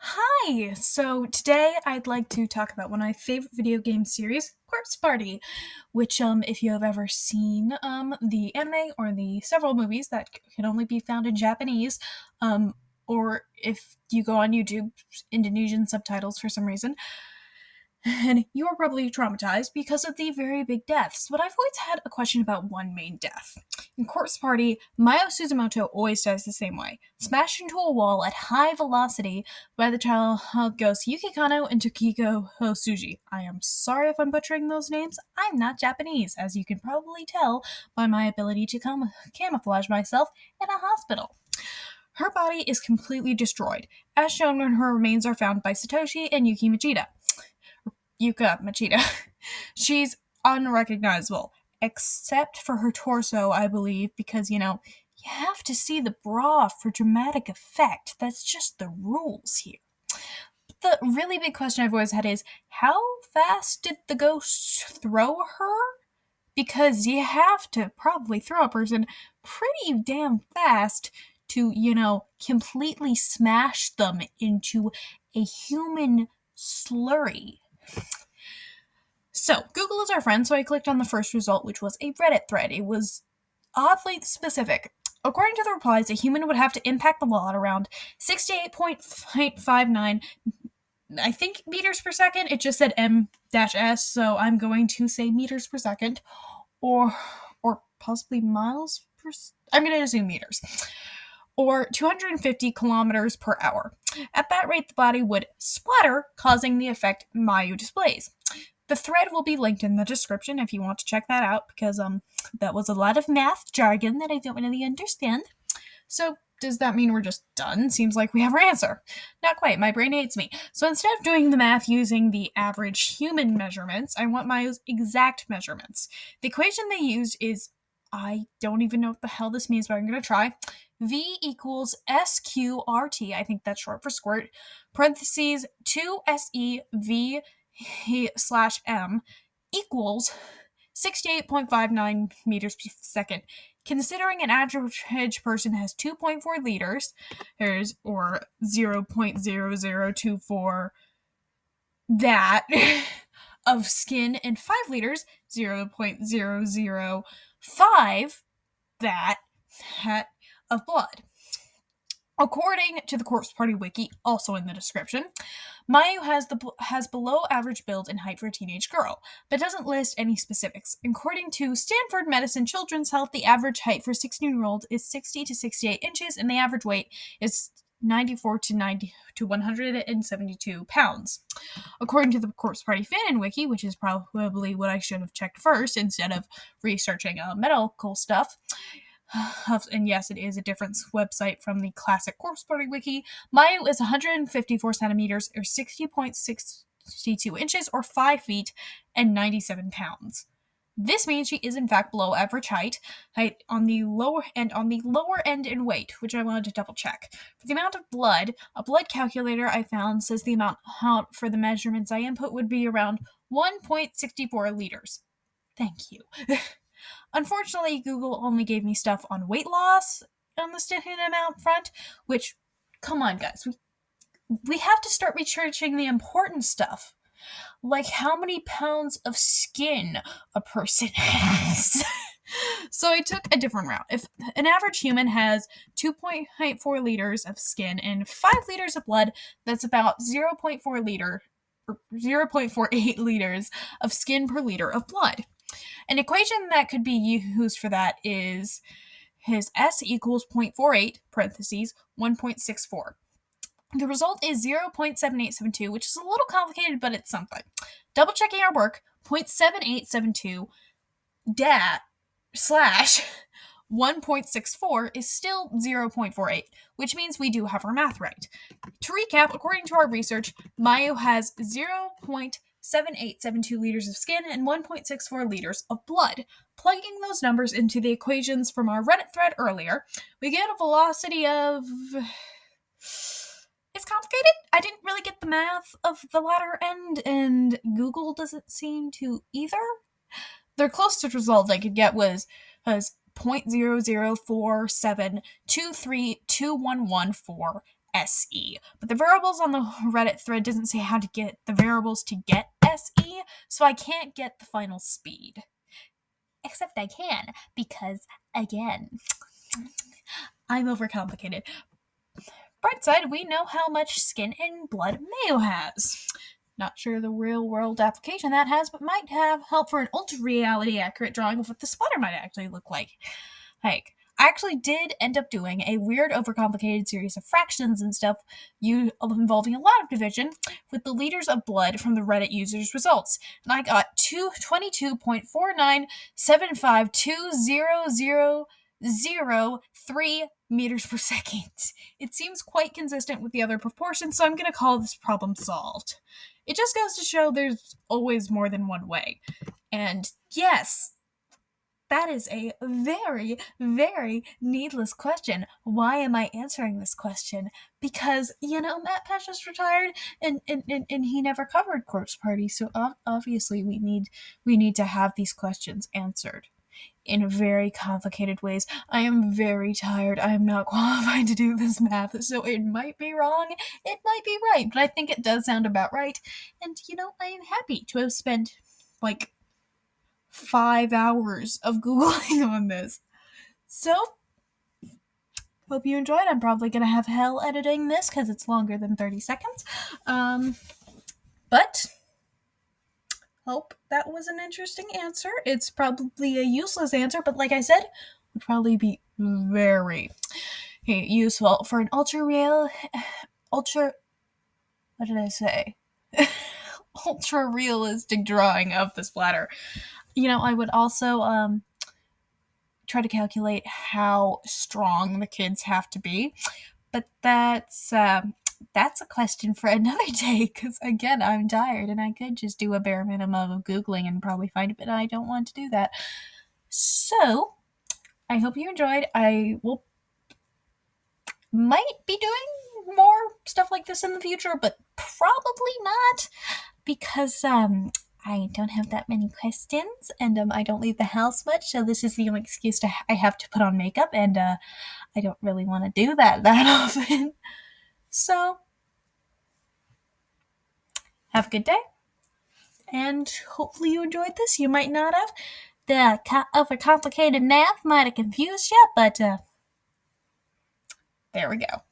Hi! So today I'd like to talk about one of my favorite video game series, Corpse Party, which if you have ever seen the anime or the several movies that can only be found in Japanese, or if you go on YouTube, Indonesian subtitles for some reason, and you are probably traumatized because of the very big deaths. But I've always had a question about one main death. In Corpse Party, Mayu Suzumoto always dies the same way, smashed into a wall at high velocity by the child ghosts Yuki Kano and Tokiko Hosuji. I am sorry if I'm butchering those names. I'm not Japanese, as you can probably tell by my ability to camouflage myself in a hospital. Her body is completely destroyed, as shown when her remains are found by Satoshi and Yuka Machida. She's unrecognizable, except for her torso, I believe, because, you have to see the bra for dramatic effect. That's just the rules here. The really big question I've always had is, how fast did the ghost throw her? Because you have to probably throw a person pretty damn fast to, completely smash them into a human slurry. So, Google is our friend, so I clicked on the first result, which was a Reddit thread. It was oddly specific. According to the replies, a human would have to impact the wall at around 68.59, I think, meters per second. It just said m-s, so I'm going to say meters per second, or possibly miles per. I'm going to assume meters, or 250 kilometers per hour. At that rate, the body would splatter, causing the effect Mayu displays. The thread will be linked in the description if you want to check that out, because that was a lot of math jargon that I don't really understand. So does that mean we're just done? Seems like we have our answer. Not quite. My brain hates me. So instead of doing the math using the average human measurements, I want my exact measurements. The equation they used is, I don't even know what the hell this means, but I'm going to try. V equals SQRT, I think that's short for squirt, parentheses 2SEV slash M equals 68.59 meters per second. Considering an average person has 2.4 liters, or 0.0024 that of skin, and 5 liters, 0.005 that of blood. According to the Corpse Party wiki, also in the description, Mayu has below average build and height for a teenage girl, but doesn't list any specifics. According to Stanford Medicine Children's Health, the average height for a 16-year-old is 60 to 68 inches, and the average weight is 94 to 172 pounds. According to the Corpse Party fan wiki, which is probably what I should have checked first instead of researching medical stuff, and yes, it is a different website from the classic Corpse Party wiki, Mayu is 154 centimeters, or 60.62 inches, or 5 feet, and 97 pounds. This means she is in fact below average height on the lower end in weight, which I wanted to double check. For the amount of blood, a blood calculator I found says the amount for the measurements I input would be around 1.64 liters. Thank you. Unfortunately, Google only gave me stuff on weight loss on the skin amount front, which, come on, guys, we have to start researching the important stuff, like how many pounds of skin a person has. So I took a different route. If an average human has 2.4 liters of skin and 5 liters of blood, that's about 0.48 liters of skin per liter of blood. An equation that could be used for that is his S equals 0.48, parentheses, 1.64. The result is 0.7872, which is a little complicated, but it's something. Double checking our work, 0.7872 slash 1.64 is still 0.48, which means we do have our math right. To recap, according to our research, Mayu has 0.7872 liters of skin and 1.64 liters of blood. Plugging those numbers into the equations from our Reddit thread earlier, we get a velocity of... It's complicated. I didn't really get the math of the latter end, and Google doesn't seem to either. The closest result I could get was 0.0047232114 SE. But the variables on the Reddit thread doesn't say how to get the variables to get SE, so I can't get the final speed. Except I can, because, again, I'm overcomplicated. Bright side, we know how much skin and blood Mayu has. Not sure the real-world application that has, but might have help for an ultra-reality accurate drawing of what the splatter might actually look like. I actually did end up doing a weird, overcomplicated series of fractions and stuff involving a lot of division with the liters of blood from the Reddit users' results. And I got 22.497520003 meters per second. It seems quite consistent with the other proportions, so I'm going to call this problem solved. It just goes to show there's always more than one way. And yes, that is a very, very needless question. Why am I answering this question? Because, Matt Patch just retired and he never covered Corpse Party, so obviously we need to have these questions answered in very complicated ways. I am very tired. I am not qualified to do this math, so it might be wrong, it might be right, but I think it does sound about right. And, I am happy to have spent, 5 hours of Googling on this. So, hope you enjoyed. I'm probably going to have hell editing this because it's longer than 30 seconds. But hope that was an interesting answer. It's probably a useless answer, but like I said, would probably be very useful for an ultra realistic drawing of the splatter. I would also try to calculate how strong the kids have to be, but that's a question for another day, because again, I'm tired and I could just do a bare minimum of Googling and probably find it, but I don't want to do that. So, I hope you enjoyed. I might be doing more stuff like this in the future, but probably not, because I don't have that many questions, and I don't leave the house much, so this is the only excuse I have to put on makeup, and I don't really want to do that often. So, have a good day, and hopefully you enjoyed this. You might not have. The overcomplicated math might have confused you, but there we go.